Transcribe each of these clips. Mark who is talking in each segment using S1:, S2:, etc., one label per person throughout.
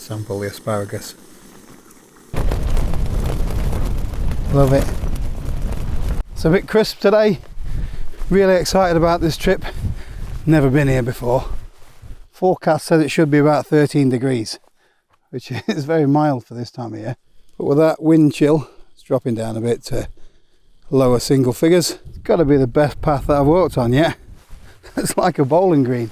S1: sample the asparagus. Love it. It's a bit crisp today. Really excited about this trip. Never been here before. Forecast says it should be about 13 degrees, which is very mild for this time of year. But with that wind chill, it's dropping down a bit to lower single figures. It's got to be the best path that I've walked on yet. It's like a bowling green.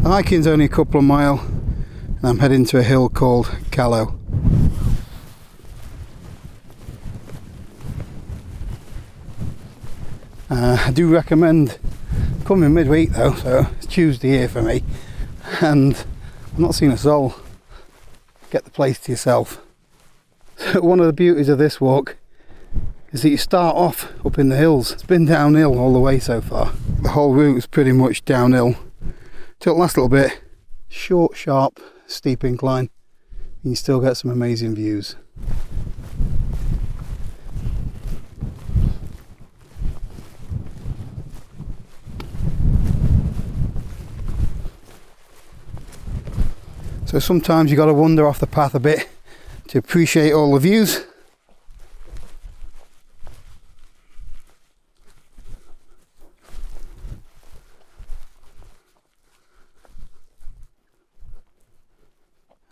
S1: The hiking's only a couple of miles, and I'm heading to a hill called Callow. I do recommend coming midweek though, so it's Tuesday here for me, and I've not seen a soul. Get the place to yourself. One of the beauties of this walk is that you start off up in the hills. It's been downhill all the way so far. The whole route is pretty much downhill till the last little bit. Short, sharp, steep incline. You can still get some amazing views. So sometimes you got to wander off the path a bit to appreciate all the views.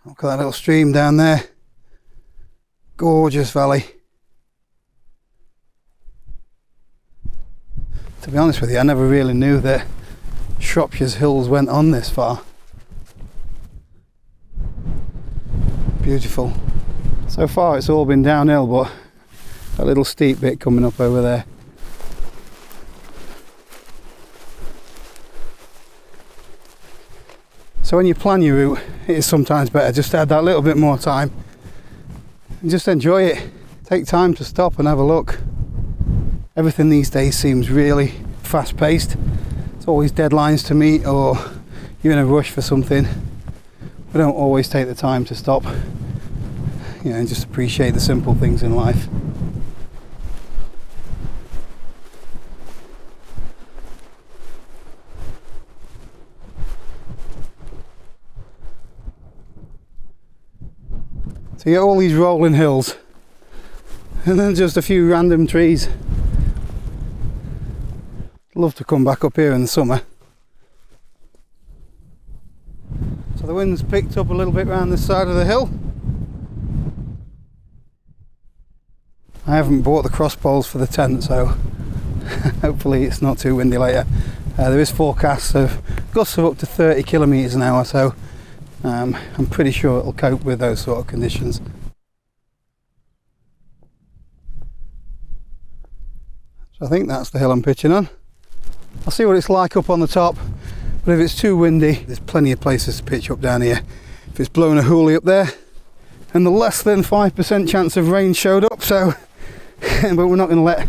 S1: Look at that little stream down there. Gorgeous valley. To be honest with you, I never really knew that Shropshire's hills went on this far. Beautiful. So far it's all been downhill, but a little steep bit coming up over there. So when you plan your route, it is sometimes better just to add that little bit more time and just enjoy it. Take time to stop and have a look. Everything these days seems really fast paced. It's always deadlines to meet, or you're in a rush for something. We don't always take the time to stop, and just appreciate the simple things in life. So you get all these rolling hills and then just a few random trees. Love to come back up here in the summer. So the wind's picked up a little bit around this side of the hill. I haven't bought the cross poles for the tent, so hopefully it's not too windy later. There is forecasts of gusts of up to 30 kilometres an hour, so I'm pretty sure it'll cope with those sort of conditions. So I think that's the hill I'm pitching on. I'll see what it's like up on the top, but if it's too windy, there's plenty of places to pitch up down here. If it's blowing a hoolie up there, and the less than 5% chance of rain showed up, so but we're not going to let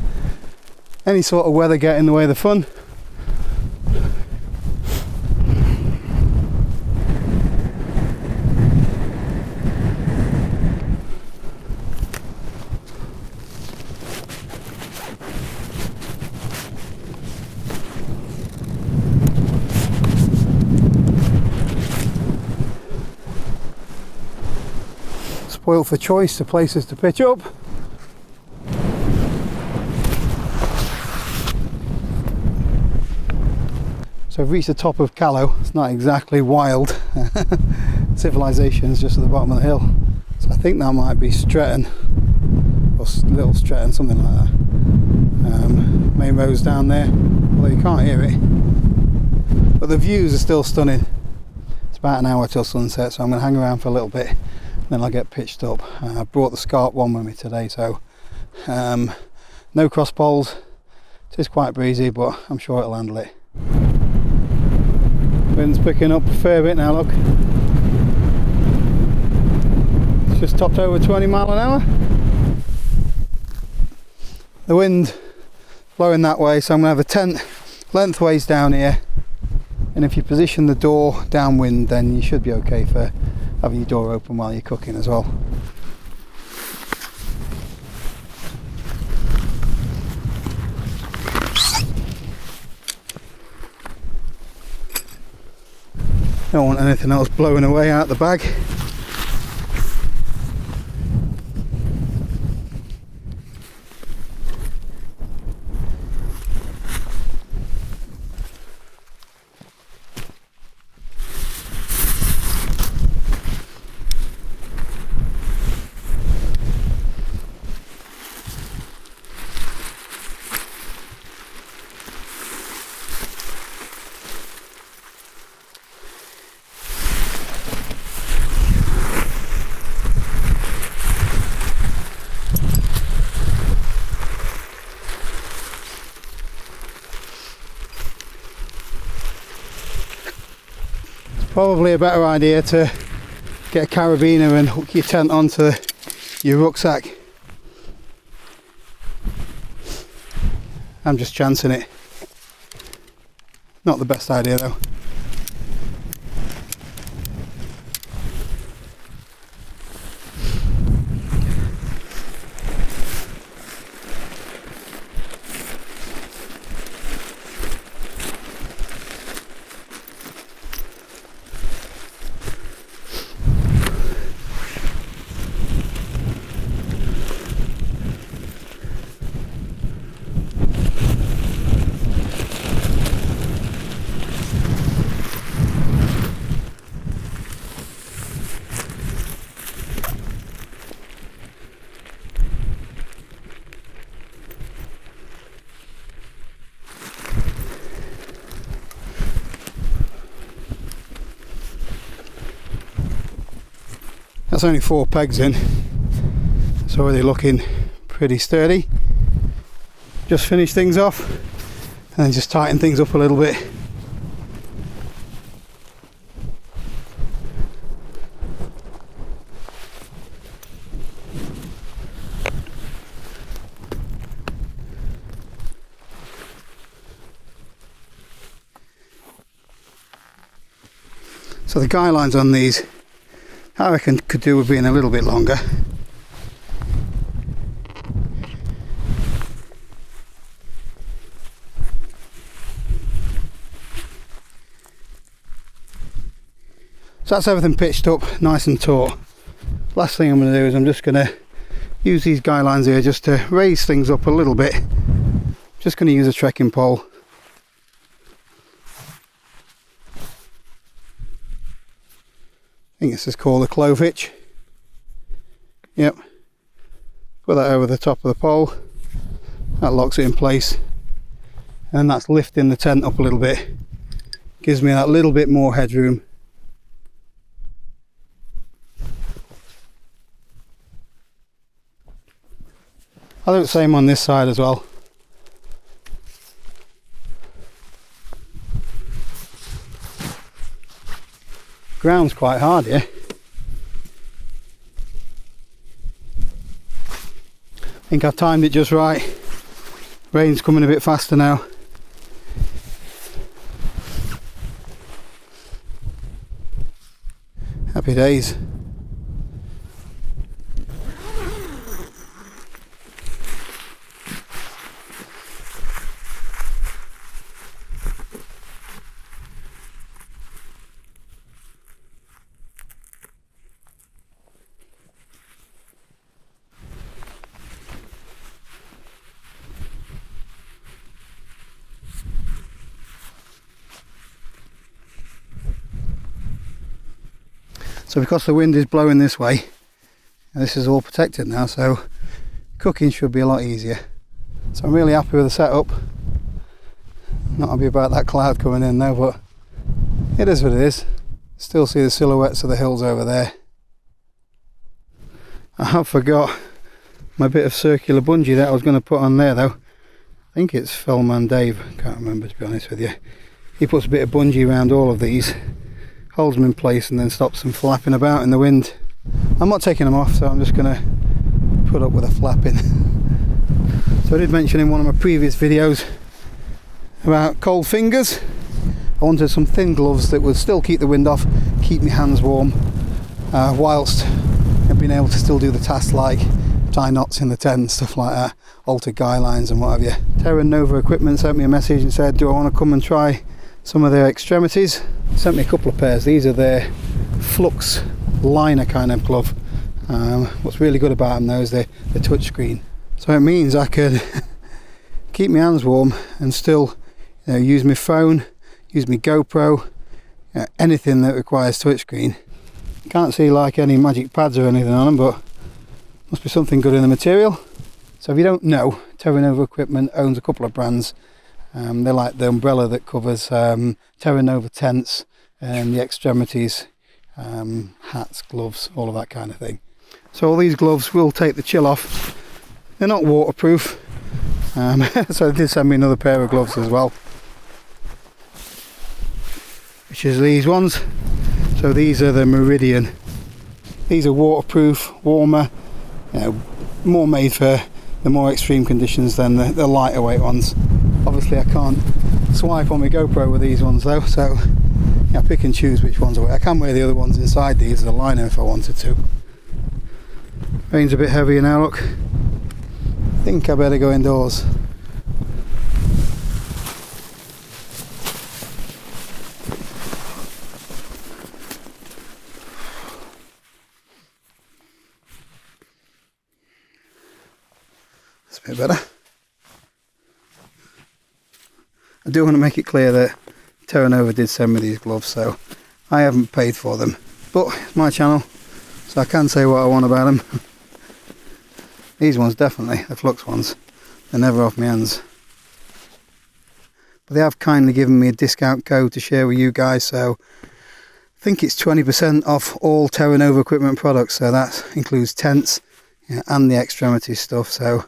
S1: any sort of weather get in the way of the fun. Spoiled for choice, the places to pitch up. So I've reached the top of Callow. It's not exactly wild. Civilization is just at the bottom of the hill. So I think that might be Stretton, or Little Stretton, something like that. Main road's down there, although you can't hear it. But the views are still stunning. It's about an hour till sunset, so I'm going to hang around for a little bit, then I'll get pitched up. I brought the Scarp one with me today, so no cross poles. It is quite breezy, but I'm sure it'll handle it. Wind's picking up a fair bit now, look. It's just topped over 20 mile an hour. The wind blowing that way, so I'm going to have a tent lengthways down here, and if you position the door downwind, then you should be okay for having your door open while you're cooking as well. Don't want anything else blowing away out the bag. Probably a better idea to get a carabiner and hook your tent onto your rucksack. I'm just chancing it. Not the best idea though. That's only 4 pegs in. It's already looking pretty sturdy. Just finish things off and then just tighten things up a little bit. So the guy lines on these, I reckon, could do with being a little bit longer. So that's everything pitched up nice and taut. Last thing I'm going to do is I'm just going to use these guy lines here just to raise things up a little bit. Just going to use a trekking pole. I think this is called a clove hitch. Yep. Put that over the top of the pole. That locks it in place. And that's lifting the tent up a little bit. Gives me that little bit more headroom. I'll do the same on this side as well. Ground's quite hard here. I think I've timed it just right. Rain's coming a bit faster now. Happy days. So because the wind is blowing this way, and this is all protected now, so cooking should be a lot easier. So I'm really happy with the setup. Not happy about that cloud coming in though, but it is what it is. Still see the silhouettes of the hills over there. I have forgot my bit of circular bungee that I was going to put on there though. I think it's Fellman Dave, can't remember to be honest with you. He puts a bit of bungee around all of these, holds them in place and then stops them flapping about in the wind. I'm not taking them off, so I'm just going to put up with a flapping. So I did mention in one of my previous videos about cold fingers. I wanted some thin gloves that would still keep the wind off, keep my hands warm, whilst being able to still do the tasks like tie knots in the tent and stuff like that, alter guy lines and what have you. Terra Nova Equipment sent me a message and said, do I want to come and try some of their Extremities. Sent me a couple of pairs. These are their flux liner kind of glove. What's really good about them though is the touchscreen, so it means I could keep my hands warm and still, you know, use my phone, use my GoPro, you know, anything that requires touchscreen. Can't see like any magic pads or anything on them, but must be something good in the material. So if you don't know, Terra Nova Equipment owns a couple of brands. They're like the umbrella that covers Terra Nova tents and the Extremities, hats, gloves, all of that kind of thing. So all these gloves will take the chill off. They're not waterproof, so they did send me another pair of gloves as well, which is these ones. So these are the Meridian. These are waterproof, warmer, you know, more made for the more extreme conditions than the lighter weight ones. Obviously I can't swipe on my GoPro with these ones though, so yeah, pick and choose which ones I wear. I can wear the other ones inside these as a liner if I wanted to. Rain's a bit heavier now, look. I think I better go indoors. That's a bit better. I do want to make it clear that Terra Nova did send me these gloves, so I haven't paid for them, but it's my channel, so I can say what I want about them. These ones definitely, the Flux ones, they're never off my hands. But they have kindly given me a discount code to share with you guys, so I think it's 20% off all Terra Nova Equipment products, so that includes tents, yeah, and the Extremities stuff. So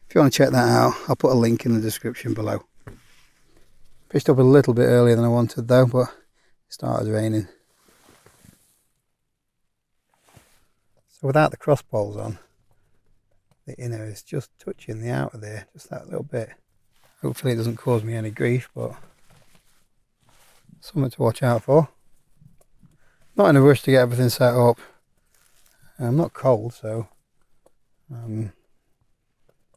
S1: if you want to check that out, I'll put a link in the description below. Fished up a little bit earlier than I wanted though, but it started raining. So without the cross poles on, the inner is just touching the outer there, just that little bit. Hopefully it doesn't cause me any grief, but something to watch out for. Not in a rush to get everything set up. I'm not cold, so as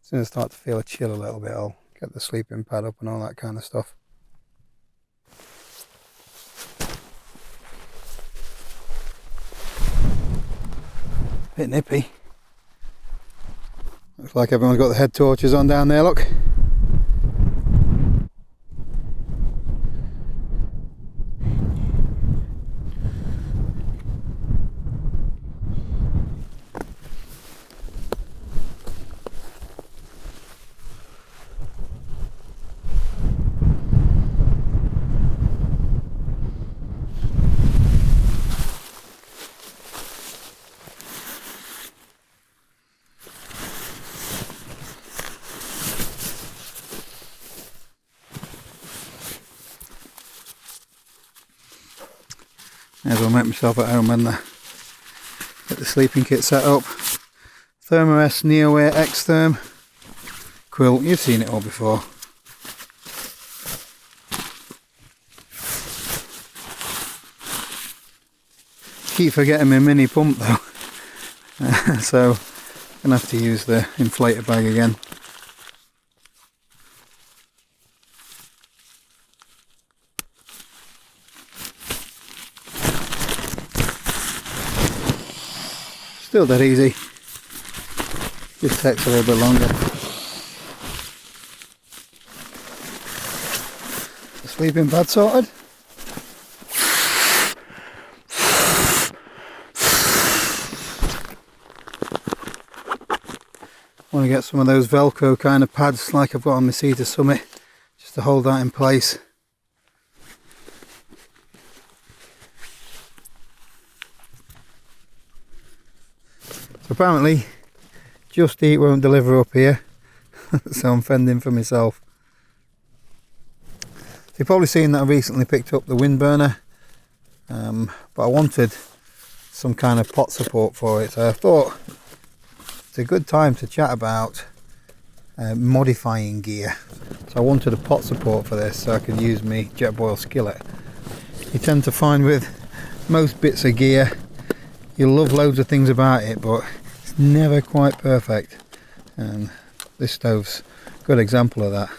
S1: soon as I start to feel a chill a little bit, I'll get the sleeping pad up and all that kind of stuff. Bit nippy. Looks like everyone's got the head torches on down there, look. May as well make myself at home and get the sleeping kit set up. Thermarest Neowear X-Therm quilt, you've seen it all before. Keep forgetting my mini pump though, so I'm gonna have to use the inflator bag again. Still that easy, just takes a little bit longer. The sleeping pad sorted. I want to get some of those Velcro kind of pads like I've got on my Cedar Summit, just to hold that in place. So apparently Just Eat won't deliver up here, so I'm fending for myself. So you've probably seen that I recently picked up the wind burner, but I wanted some kind of pot support for it, so I thought it's a good time to chat about modifying gear. So I wanted a pot support for this so I could use my Jetboil skillet. You tend to find with most bits of gear, you love loads of things about it, but it's never quite perfect, and this stove's a good example of that.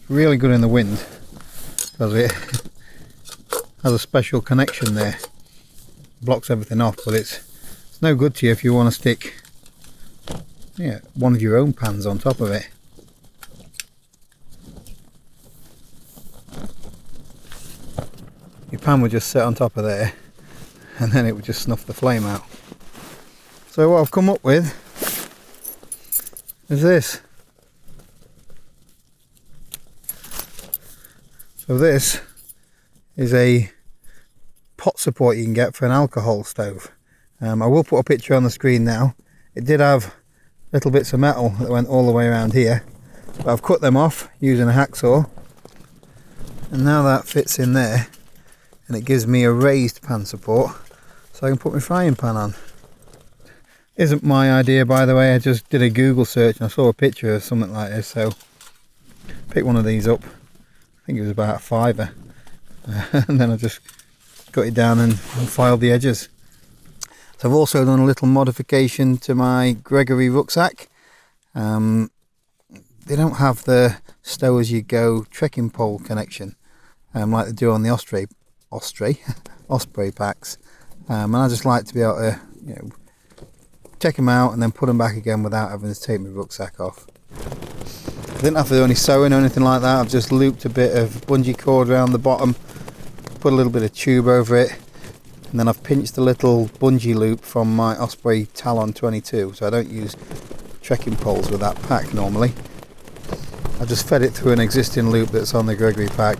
S1: really good in the wind because it has a special connection there, blocks everything off, but it's no good to you if you want to stick one of your own pans on top of it. Your pan would just sit on top of there and then it would just snuff the flame out. So what I've come up with is this. So this is a pot support you can get for an alcohol stove. I will put a picture on the screen now. It did have little bits of metal that went all the way around here, but I've cut them off using a hacksaw, and now that fits in there, and it gives me a raised pan support so I can put my frying pan on. Isn't my idea, by the way. I just did a Google search and I saw a picture of something like this, so pick one of these up. I think it was about a £5, and then I just got it down and filed the edges. So I've also done a little modification to my Gregory rucksack. They don't have the stow as you go trekking pole connection like they do on the Osprey packs, and I just like to be able to check them out and then put them back again without having to take my rucksack off. I didn't have to do any sewing or anything like that. I've just looped a bit of bungee cord around the bottom, put a little bit of tube over it, and then I've pinched a little bungee loop from my Osprey Talon 22, so I don't use trekking poles with that pack normally. I just fed it through an existing loop that's on the Gregory pack,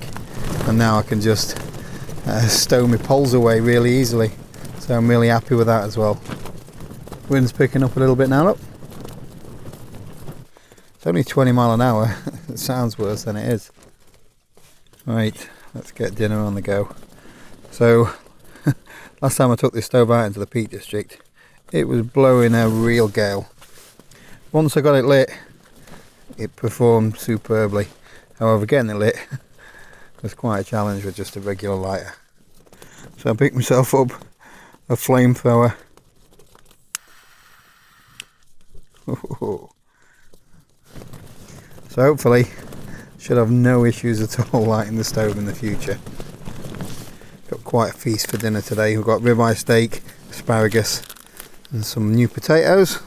S1: and now I can just stow my poles away really easily, so I'm really happy with that as well. Wind's picking up a little bit now, look. It's only 20 mile an hour. It sounds worse than it is. Right, let's get dinner on the go. So last time I took this stove out into the Peak District, it was blowing a real gale. Once I got it lit, it performed superbly. However, getting it lit was quite a challenge with just a regular lighter. So I picked myself up a flamethrower. So hopefully should have no issues at all lighting the stove in the future. Got quite a feast for dinner today. We've got ribeye steak, asparagus and some new potatoes.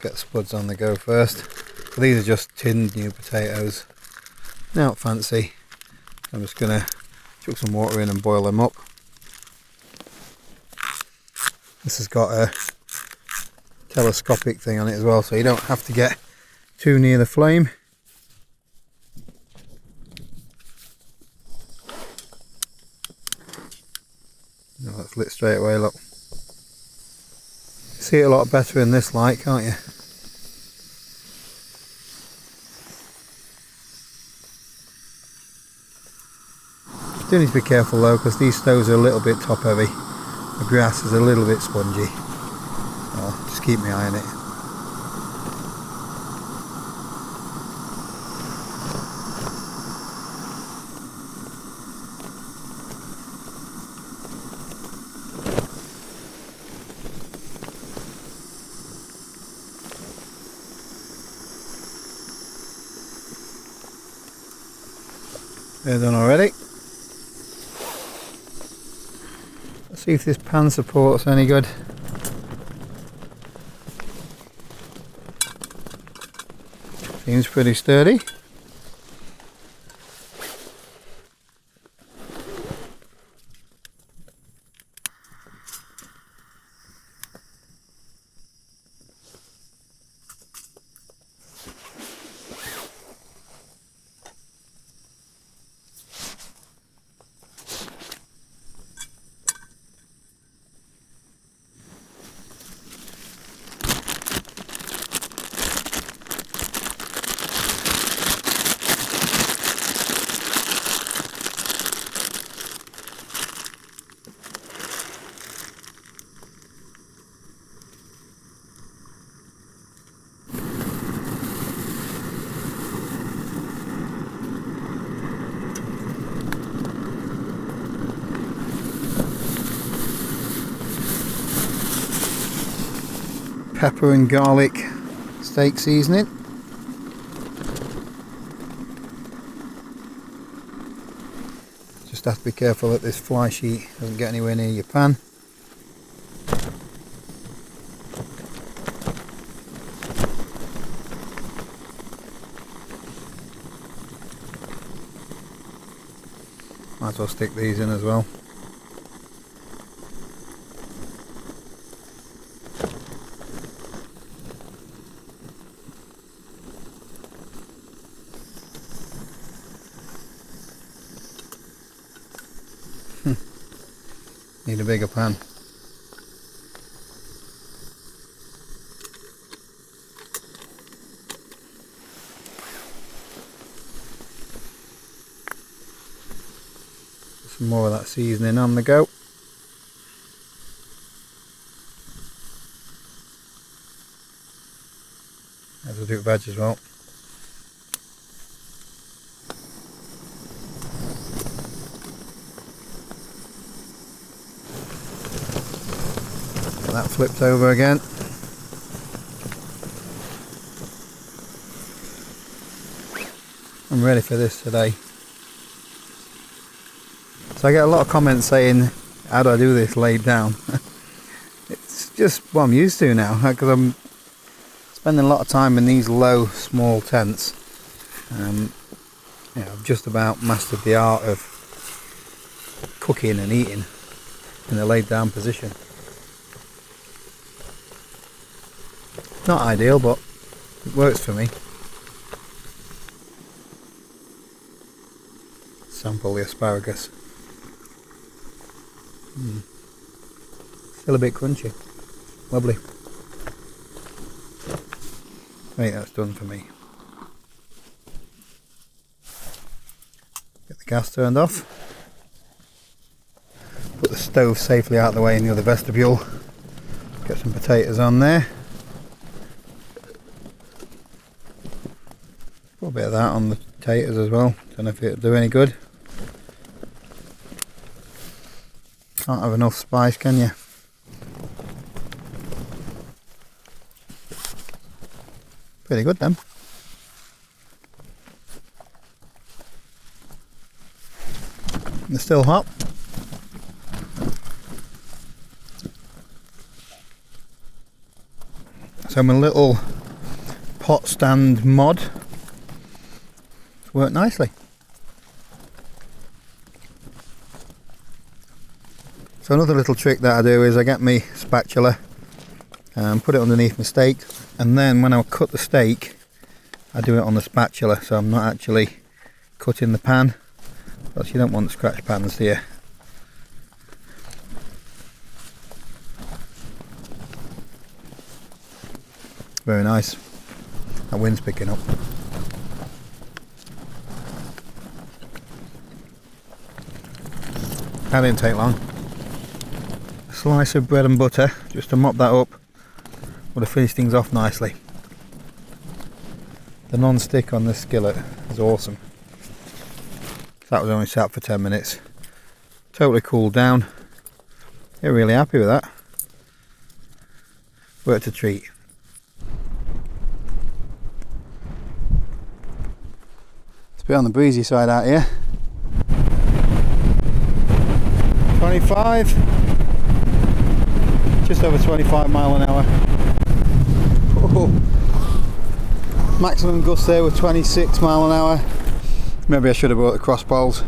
S1: Get spuds on the go first. So these are just tinned new potatoes. Not fancy. I'm just going to chuck some water in and boil them up. This has got a telescopic thing on it as well, so you don't have to get too near the flame. Oh, that's lit straight away, look. See it a lot better in this light, can't you? Do need to be careful though, because these stoves are a little bit top heavy. The grass is a little bit spongy. I'll just keep my eye on it. They're done already. Let's see if this pan support's any good. Seems pretty sturdy. Pepper and garlic steak seasoning. Just have to be careful that this fly sheet doesn't get anywhere near your pan. Might as well stick these in as well. Need a bigger pan. Some more of that seasoning on the go. As we'll do veg as well. That flipped over again. I'm ready for this today. So I get a lot of comments saying, how do I do this laid down? It's just what I'm used to now, because I'm spending a lot of time in these low, small tents. I've just about mastered the art of cooking and eating in a laid down position. Not ideal, but it works for me. Sample the asparagus. Still a bit crunchy. Lovely. I think that's done for me. Get the gas turned off. Put the stove safely out of the way in the other vestibule. Get some potatoes on there. Put a bit of that on the potatoes as well. Don't know if it'll do any good. Can't have enough spice, can you? Pretty good then. They're still hot. So my little pot stand mod worked nicely. So another little trick that I do is I get my spatula and put it underneath my steak, and then when I cut the steak I do it on the spatula, so I'm not actually cutting the pan, because you don't want scratch pans, do you? Very nice. That wind's picking up. That didn't take long. A slice of bread and butter just to mop that up would have finished things off nicely. The non-stick on this skillet is awesome. That was only sat for 10 minutes. Totally cooled down. They're really happy with that. Worked a treat. It's a bit on the breezy side out here. 25, just over 25 mile an hour. Oh. Maximum gust there with 26 mile an hour. Maybe I should have brought the cross poles.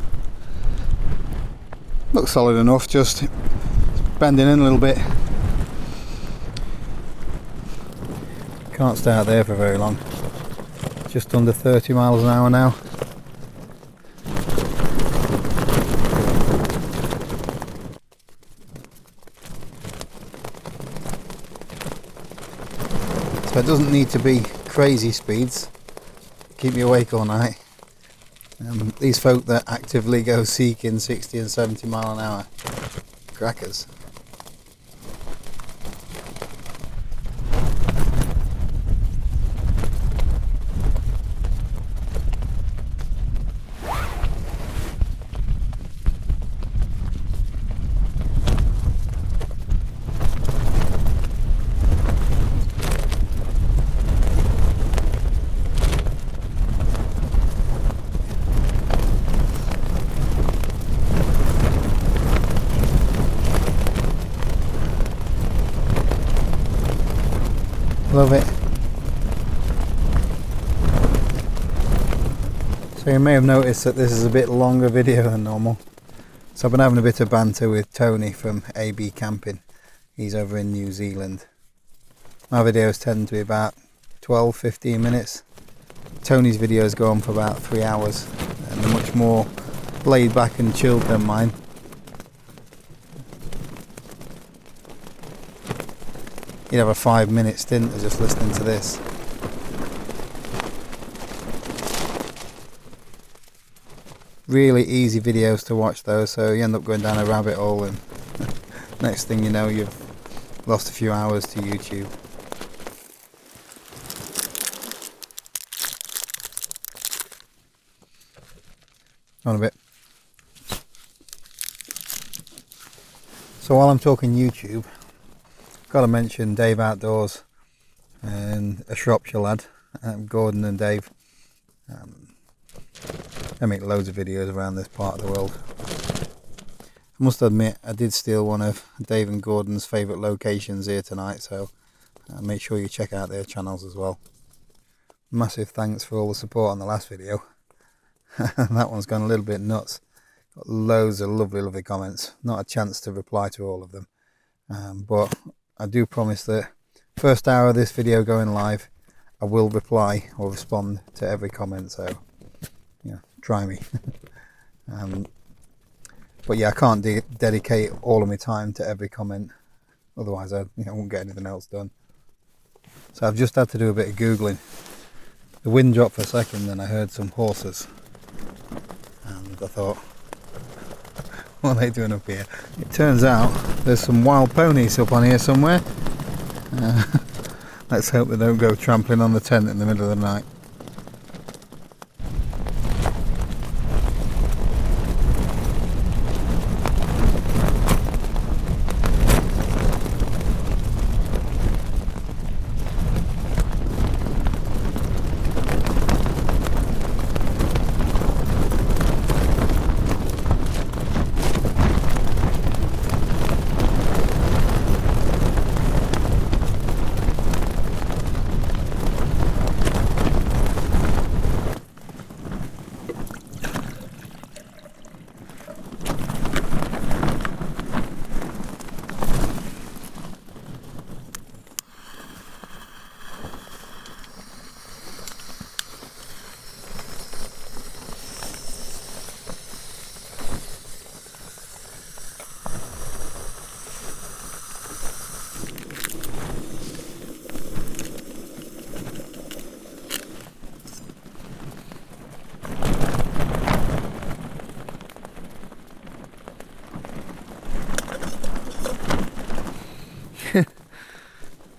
S1: Looks solid enough, just bending in a little bit. Can't stay out there for very long. Just under 30 miles an hour now. So it doesn't need to be crazy speeds to keep you awake all night. These folk that actively go seeking 60 and 70 mile an hour, crackers. Love it. So you may have noticed that this is a bit longer video than normal. So I've been having a bit of banter with Tony from AB Camping. He's over in New Zealand. My videos tend to be about 12-15 minutes. Tony's videos go on for about 3 hours and they're much more laid back and chilled than mine. You'd have a 5-minute stint of just listening to this. Really easy videos to watch though, so you end up going down a rabbit hole and next thing you know you've lost a few hours to YouTube. On a bit. So while I'm talking YouTube, got to mention Dave Outdoors and a Shropshire lad, Gordon and Dave. They make loads of videos around this part of the world. I must admit I did steal one of Dave and Gordon's favourite locations here tonight, so make sure you check out their channels as well. Massive thanks for all the support on the last video. That one's gone a little bit nuts. Got loads of lovely comments. Not a chance to reply to all of them, but I do promise that first hour of this video going live I will reply or respond to every comment, so yeah, try me. But yeah, I can't dedicate all of my time to every comment, otherwise I won't get anything else done. So I've just had to do a bit of googling. The wind dropped for a second and I heard some horses. And I thought, what are they doing up here? It turns out there's some wild ponies up on here somewhere. Let's hope they don't go trampling on the tent in the middle of the night.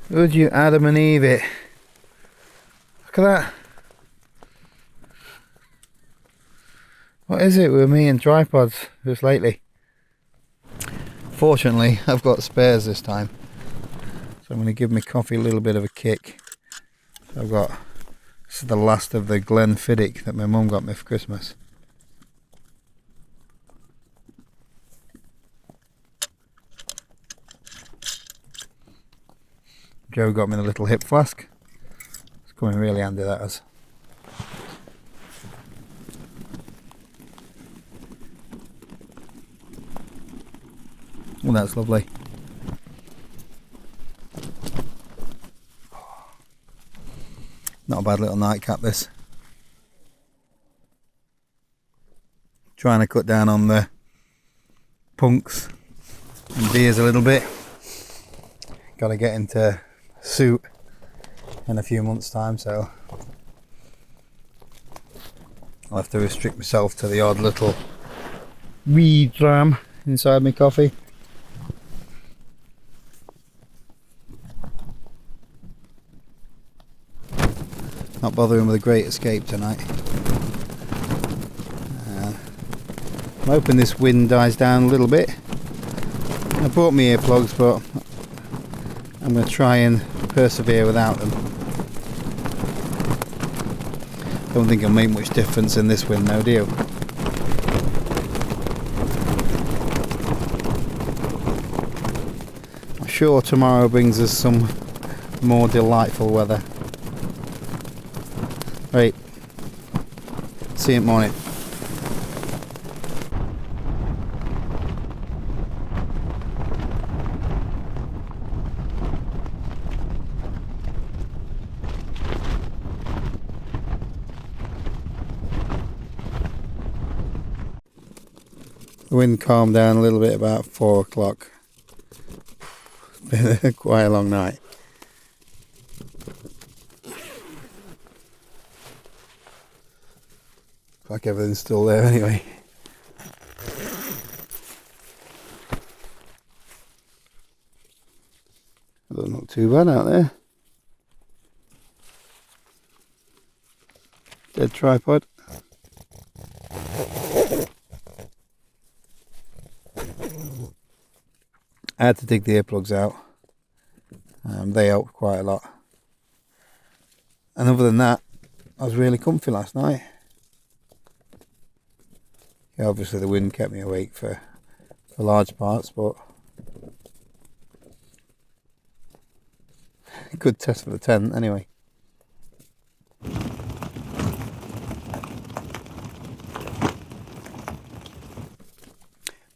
S1: Would you Adam and Eve it? Look at that. What is it with me and tripods just lately? Fortunately, I've got spares this time. So I'm going to give my coffee a little bit of a kick. So I've got, this is the last of the Glenfiddich that my mum got me for Christmas. Joe got me the little hip flask. It's coming really handy, that is. Oh, that's lovely. Not a bad little nightcap, this. Trying to cut down on the punks and beers a little bit. Got to get into suit in a few months' time, so I'll have to restrict myself to the odd little wee dram inside my coffee. Not bothering with a Great Escape tonight. I'm hoping this wind dies down a little bit. I bought me earplugs, but I'm going to try and persevere without them. Don't think it'll make much difference in this wind though, do you? I'm sure tomorrow brings us some more delightful weather. Right, see you in the morning. The wind calmed down a little bit about 4 o'clock. It's been quite a long night. Like everything's still there anyway. It doesn't look too bad out there. Dead tripod. I had to dig the earplugs out. They helped quite a lot. And other than that, I was really comfy last night. Yeah, obviously the wind kept me awake for large parts, but a good test for the tent anyway.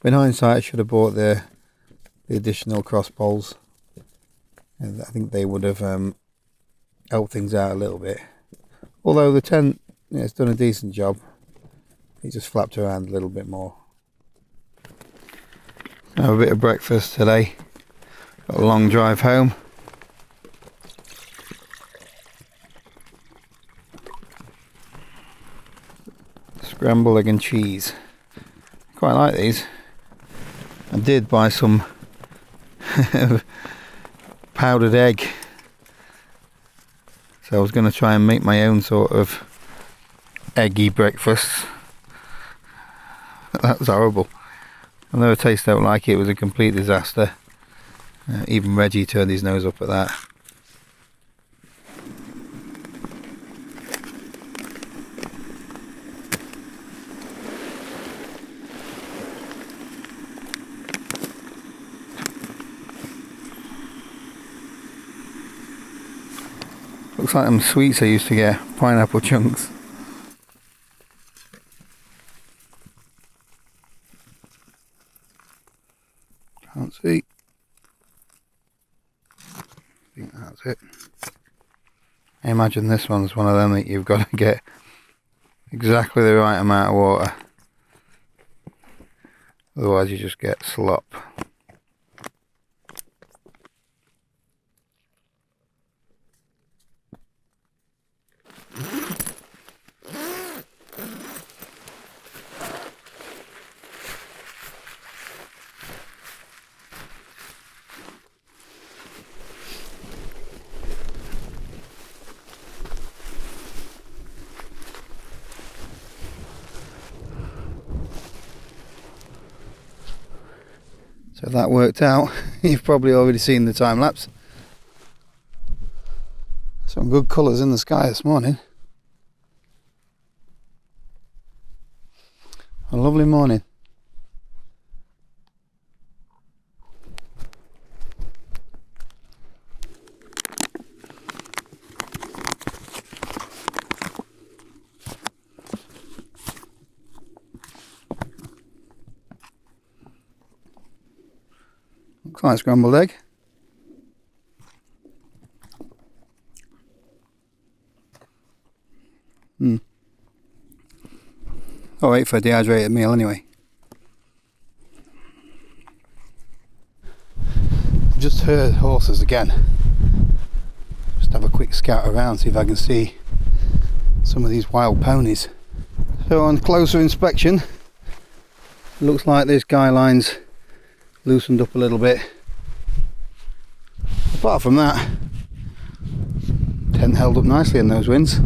S1: In hindsight, I should have bought the additional cross poles. And I think they would have helped things out a little bit. Although the tent, yeah, it's done a decent job. It just flapped around a little bit more. Have a bit of breakfast today. Got a long drive home. Scrambled egg and cheese. Quite like these. I did buy some powdered egg, so I was going to try and make my own sort of eggy breakfast. That was horrible. I never tasted out like it. It was a complete disaster. Even Reggie turned his nose up at that. Looks like them sweets I used to get, pineapple chunks. Can't see. I think that's it. I imagine this one's one of them that you've got to get exactly the right amount of water. Otherwise you just get slop. So if that worked out, you've probably already seen the time lapse. Some good colours in the sky this morning. A lovely morning. Looks like scrambled egg. I'll wait for a dehydrated meal anyway. I've just heard horses again. Just have a quick scout around, see if I can see some of these wild ponies. So on closer inspection, it looks like this guy line's loosened up a little bit. Apart from that, tent held up nicely in those winds.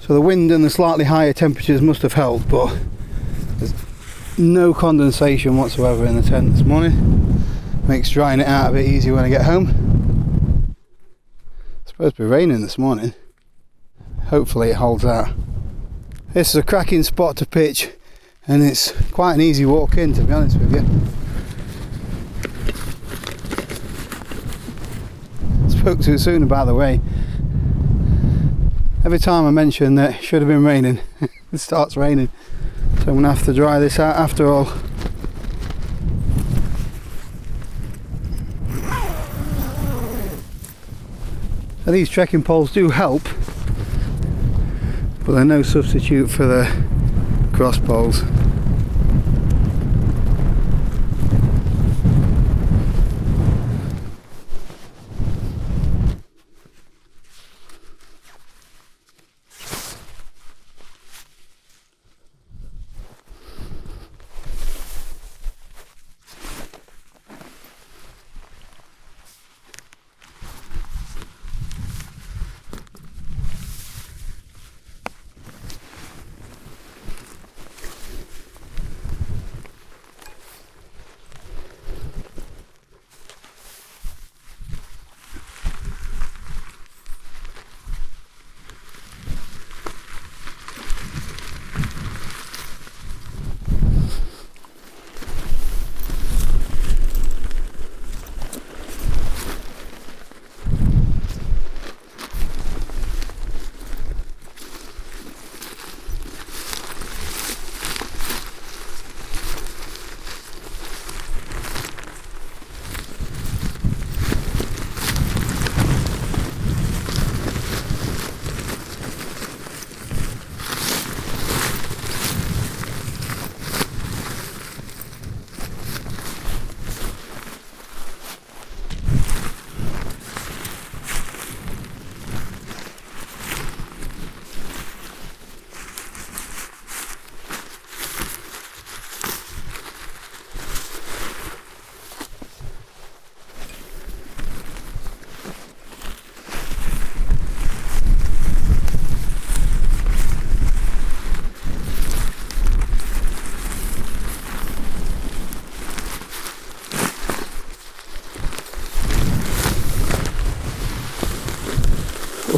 S1: So the wind and the slightly higher temperatures must have helped, but there's no condensation whatsoever in the tent this morning. Makes drying it out a bit easier when I get home. It's supposed to be raining this morning. Hopefully it holds out. This is a cracking spot to pitch, and it's quite an easy walk in, to be honest with you. Spoke too soon about the way. Every time I mention that it should have been raining, it starts raining. So I'm going to have to dry this out after all. So these trekking poles do help, but they're no substitute for the cross poles.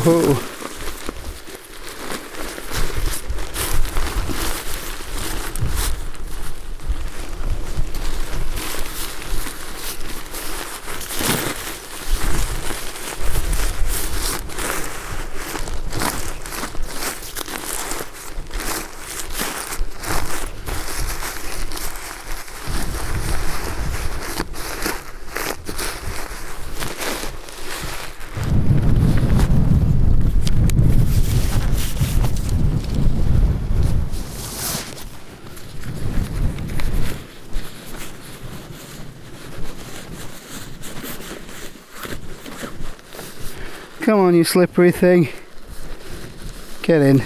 S1: Whoa. Come on, you slippery thing. Get in.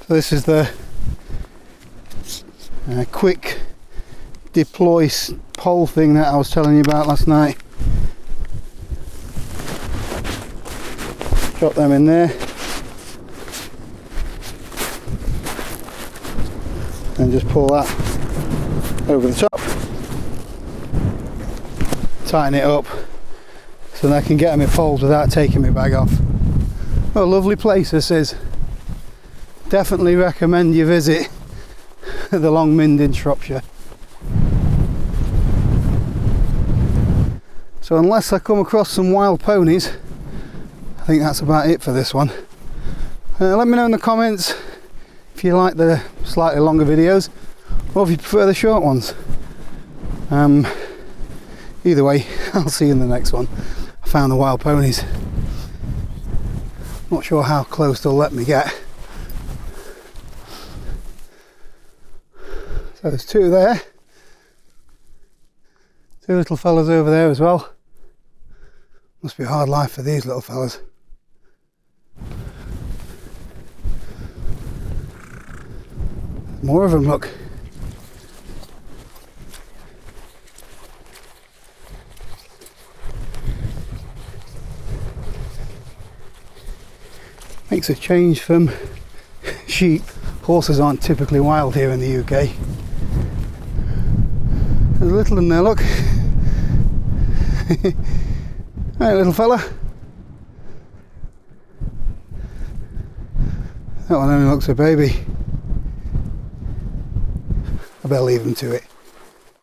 S1: So this is the quick deploy pole thing that I was telling you about last night. Drop them in there and just pull that over the top, tighten it up so that I can get on my poles without taking my bag off. What a lovely place this is. Definitely recommend you visit the Long Mynd in Shropshire. So unless I come across some wild ponies, I think that's about it for this one. Let me know in the comments if you like the slightly longer videos or if you prefer the short ones. Either way, I'll see you in the next one. I found the wild ponies. Not sure how close they'll let me get. So there's two there. Two little fellas over there as well. Must be a hard life for these little fellas. More of them, look. Makes a change from sheep. Horses aren't typically wild here in the UK. There's a little in there, look. Hey, little fella. That one only looks a baby. I better leave him to it.